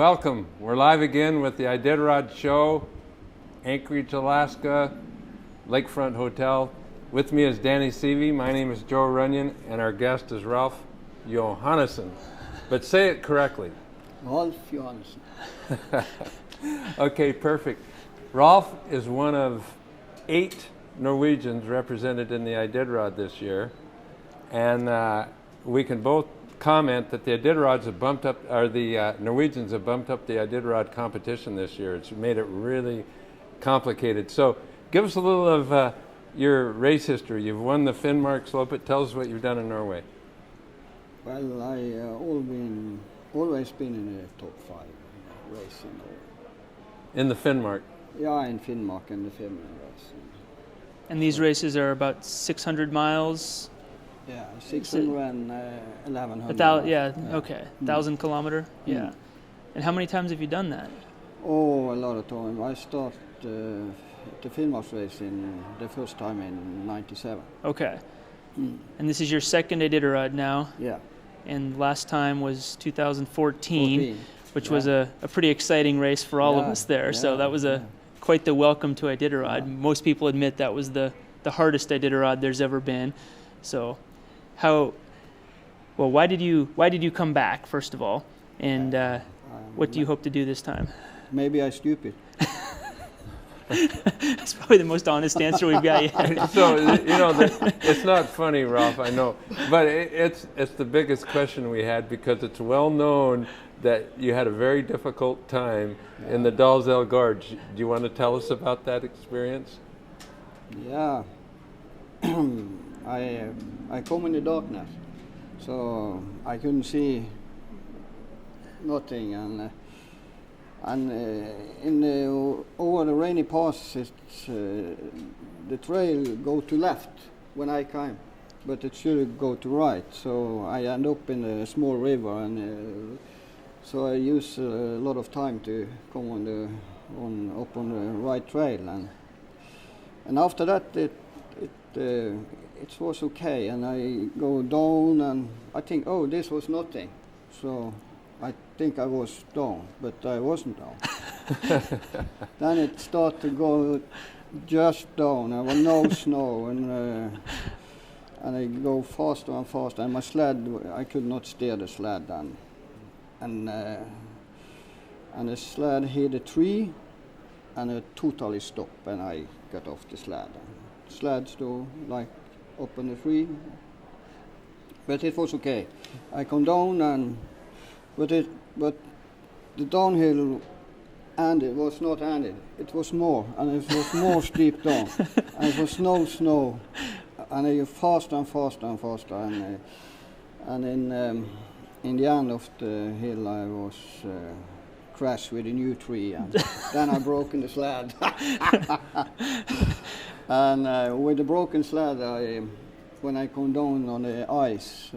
welcome. We're live again with the Iditarod Show, Anchorage, Alaska, Lakefront Hotel. With me is Danney Seavey. My name is Joe Runyan, and our guest is Ralph Johannessen. But say it correctly. Ralph Johannessen. Okay, perfect. Ralph is one of 8 Norwegians represented in the Iditarod this year, and we can both comment that the Iditarods have bumped up, or the Norwegians have bumped up the Iditarod competition this year. It's made it really complicated. So give us a little of your race history. You've won the Finnmark Slope. Tell us what you've done in Norway. Well, I always been in the top 5 race in Norway. In the Finnmark? Yeah, in Finnmark and the Finland race. And these races are about 600 miles? Yeah, 600 and 1100. Yeah, okay. 1,000 kilometer? Yeah. And how many times have you done that? Oh, a lot of time. I started the Finnmark race the first time in 97. Okay. And this is your second Iditarod now? Yeah. And last time was 2014, which was a pretty exciting race for all of us there. Yeah, so that was quite the welcome to Iditarod. Yeah. Most people admit that was the hardest Iditarod there's ever been. So why did you come back, first of all? And what do you hope to do this time? Maybe I'm stupid. That's probably the most honest answer we've got yet. So, it's not funny, Ralph, I know. But it's the biggest question we had, because it's well known that you had a very difficult time in the Dalzell Gorge. Do you want to tell us about that experience? Yeah. I come in the darkness, so I couldn't see nothing, and over the rainy passes, the trail go to left when I came, but it should go to right. So I end up in a small river, and so I use a lot of time to come up on the right trail, and after that it was okay, and I go down, and I think, oh, this was nothing. So I think I was down, but I wasn't down. Then it started to go just down. There was no snow, and I go faster and faster. And my sled, I could not steer the sled then, and the sled hit a tree, and it totally stopped, and I got off the sled. Sled still like up on the tree, but it was okay. I come down, but the downhill was not ended. It was more, and it was more steep down, and it was no snow, and I faster and faster and faster, and in the end of the hill I was crashed with a new tree, and then I broke in the sled. And with the broken sled, when I come down on the ice,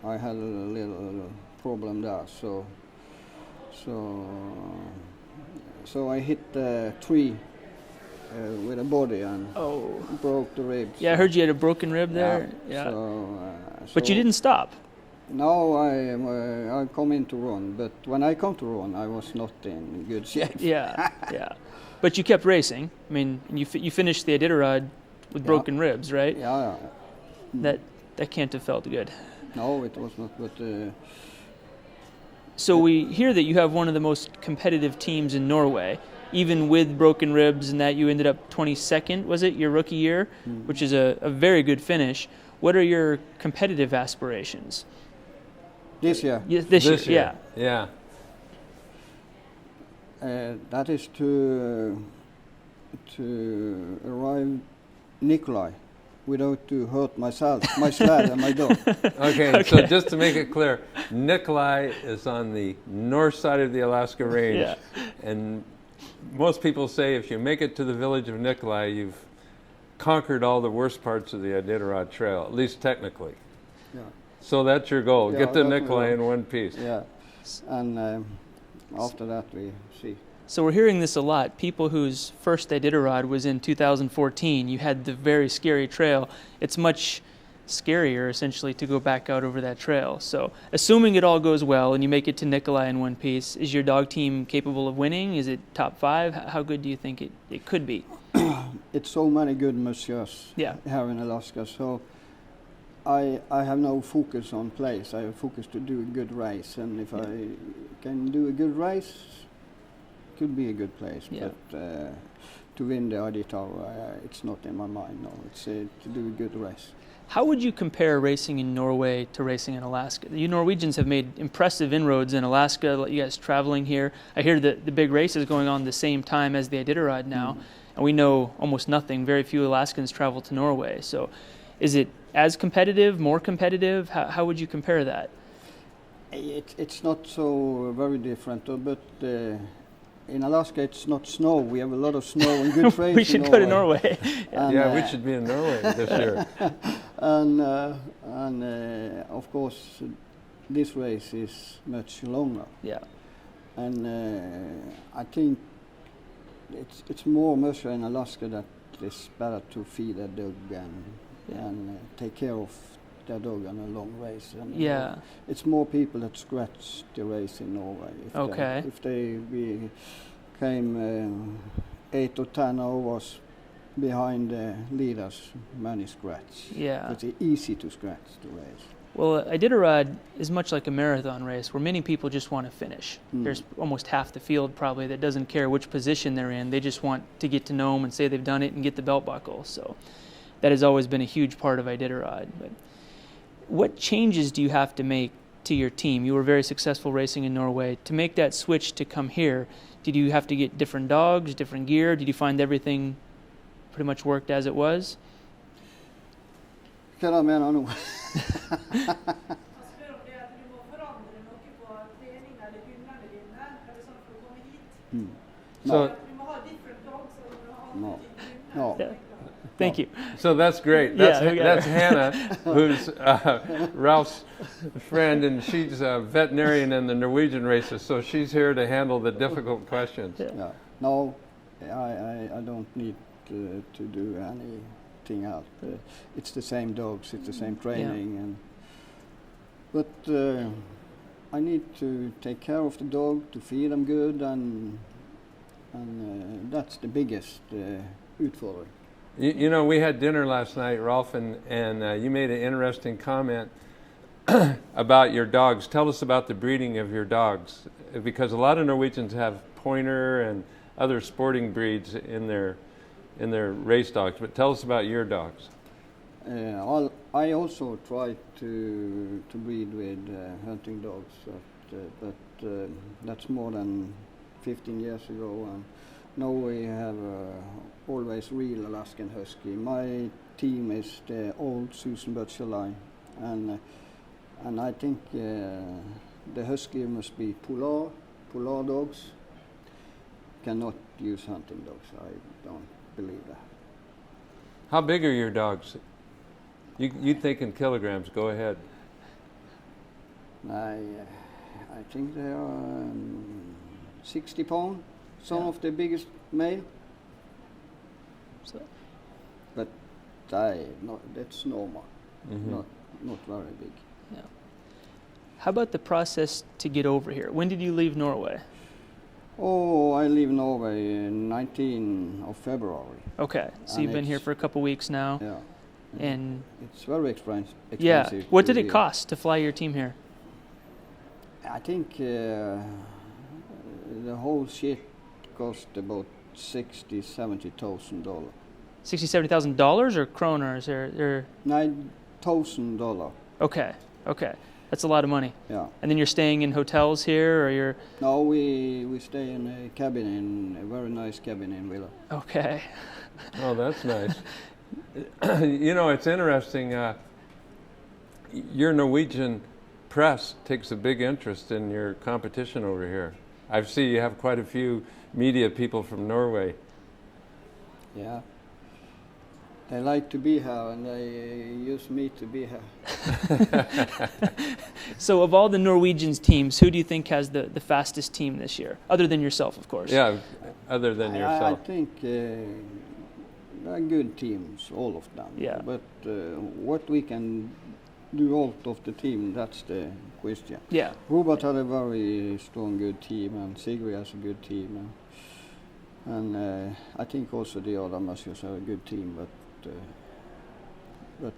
I had a little problem there. So I hit the tree with a body and broke the ribs. Yeah, I heard you had a broken rib there. Yeah. But you didn't stop. No, I come in to run, but when I come to run, I was not in good shape. Yeah. But you kept racing. I mean, you finished the Iditarod with broken ribs, right? Yeah. That can't have felt good. No, it was not. But so we hear that you have one of the most competitive teams in Norway, even with broken ribs, and that you ended up 22nd, was it, your rookie year, which is a very good finish. What are your competitive aspirations? This year? Yeah, this year. Yeah. That is to arrive Nikolai without to hurt myself, my sled and my dog. Okay, so just to make it clear, Nikolai is on the north side of the Alaska Range, and most people say if you make it to the village of Nikolai, you've conquered all the worst parts of the Iditarod Trail, at least technically. Yeah. So that's your goal, get to Nikolai in one piece. Yeah, and after that we see. So we're hearing this a lot. People whose first Iditarod was in 2014, you had the very scary trail. It's much scarier essentially to go back out over that trail. So assuming it all goes well and you make it to Nikolai in one piece, is your dog team capable of winning? Is it top 5? How good do you think it could be? It's so many good mushers here in Alaska, so I have no focus on place. I have focus to do a good race, and if I can do a good race, it could be a good place. But to win the Iditarod, it's not in my mind. No, it's to do a good race. How would you compare racing in Norway to racing in Alaska? You Norwegians have made impressive inroads in Alaska. You guys traveling here. I hear that the big race is going on the same time as the Iditarod now, and we know almost nothing. Very few Alaskans travel to Norway. So is it as competitive, more competitive? How would you compare that? It's not so very different, but in Alaska it's not snow. We have a lot of snow and good trails. We should go to Norway. Yeah, we should be in Norway this year. And of course, this race is much longer. Yeah. And I think it's more musher in Alaska that it's better to feed a dog and take care of their dog on a long race. And it's more people that scratch the race in Norway. If they came 8 or 10 hours behind the leaders, many scratch. Yeah. It's easy to scratch the race. Well, Iditarod is much like a marathon race where many people just want to finish. There's almost half the field probably that doesn't care which position they're in. They just want to get to know them and say they've done it and get the belt buckle. So that has always been a huge part of Iditarod. But what changes do you have to make to your team? You were very successful racing in Norway. To make that switch to come here, did you have to get different dogs, different gear? Did you find everything pretty much worked as it was? Hva mener du nå? No. Yeah. Thank you. So that's great. That's Hannah, who's Ralph's friend, and she's a veterinarian in the Norwegian races, so she's here to handle the difficult questions. Yeah. No, I don't need to do anything else. It's the same dogs, it's the same training, but I need to take care of the dog, to feed them good, and that's the biggest utfordring. You know, we had dinner last night, Ralph, and you made an interesting comment about your dogs. Tell us about the breeding of your dogs, because a lot of Norwegians have pointer and other sporting breeds in their race dogs. But tell us about your dogs. I also try to breed with hunting dogs, but that's more than 15 years ago. And now we have always real Alaskan Husky. My team is the old Susan Butcher line, and I think the Husky must be polar dogs. Cannot use hunting dogs. I don't believe that. How big are your dogs? You think in kilograms? Go ahead. I think they are 60 pounds. Some of the biggest male. So. But that's normal. Not very big. Yeah. How about the process to get over here? When did you leave Norway? Oh, I leave Norway in 19th of February. Okay, so you've been here for a couple weeks now. Yeah. And it's very expensive. Yeah. What did it cost to fly your team here? I think the whole shit cost about $60,000-$70,000. $60,000-$70,000 or kroners or $9,000. Okay. That's a lot of money. Yeah. And then you're staying in hotels here, or you're? No, we stay in a very nice cabin in Villa. Okay. Oh, that's nice. You know, it's interesting. Your Norwegian press takes a big interest in your competition over here. I see you have quite a few media people from Norway. Yeah. They like to be here, and they use me to be here. So of all the Norwegians teams, who do you think has the fastest team this year? Other than yourself, of course. Yeah, other than yourself. I think they're good teams, all of them. Yeah. But what we can do out of the team, that's the question. Yeah. Robert had a very strong, good team, and Seavey has a good team. And I think also the other Mushers have a good team, but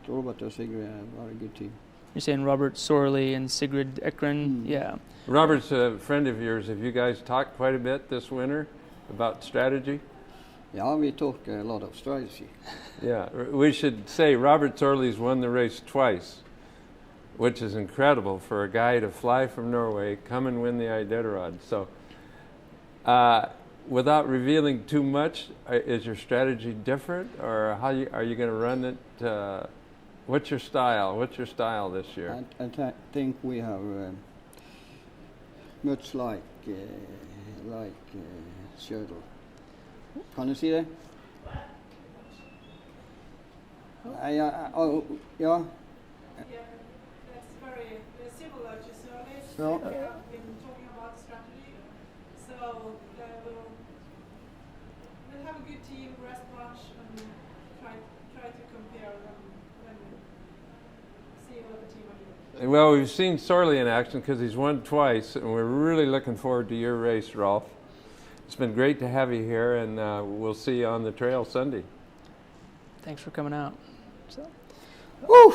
Robert and Sigrid have a very good team. You're saying Robert Sorley and Sigrid Ekren? Yeah. Robert's a friend of yours. Have you guys talked quite a bit this winter about strategy? Yeah, we talk a lot of strategy. Yeah, we should say Robert Sorley's won the race twice, which is incredible for a guy to fly from Norway, come and win the Iditarod. So, without revealing too much, is your strategy different, or how are you going to run it? What's your style? What's your style this year? I think we have much like Shuttle. Can you see that? Oh, yeah. Yeah, that's very similar to Sørlis. Yeah. We have been talking about strategy. So we'll have a good team, rest much, and try to compare them and see what the team are doing. Well, we've seen Sorley in action because he's won twice, and we're really looking forward to your race, Ralph. It's been great to have you here, and we'll see you on the trail Sunday. Thanks for coming out. So. Woo!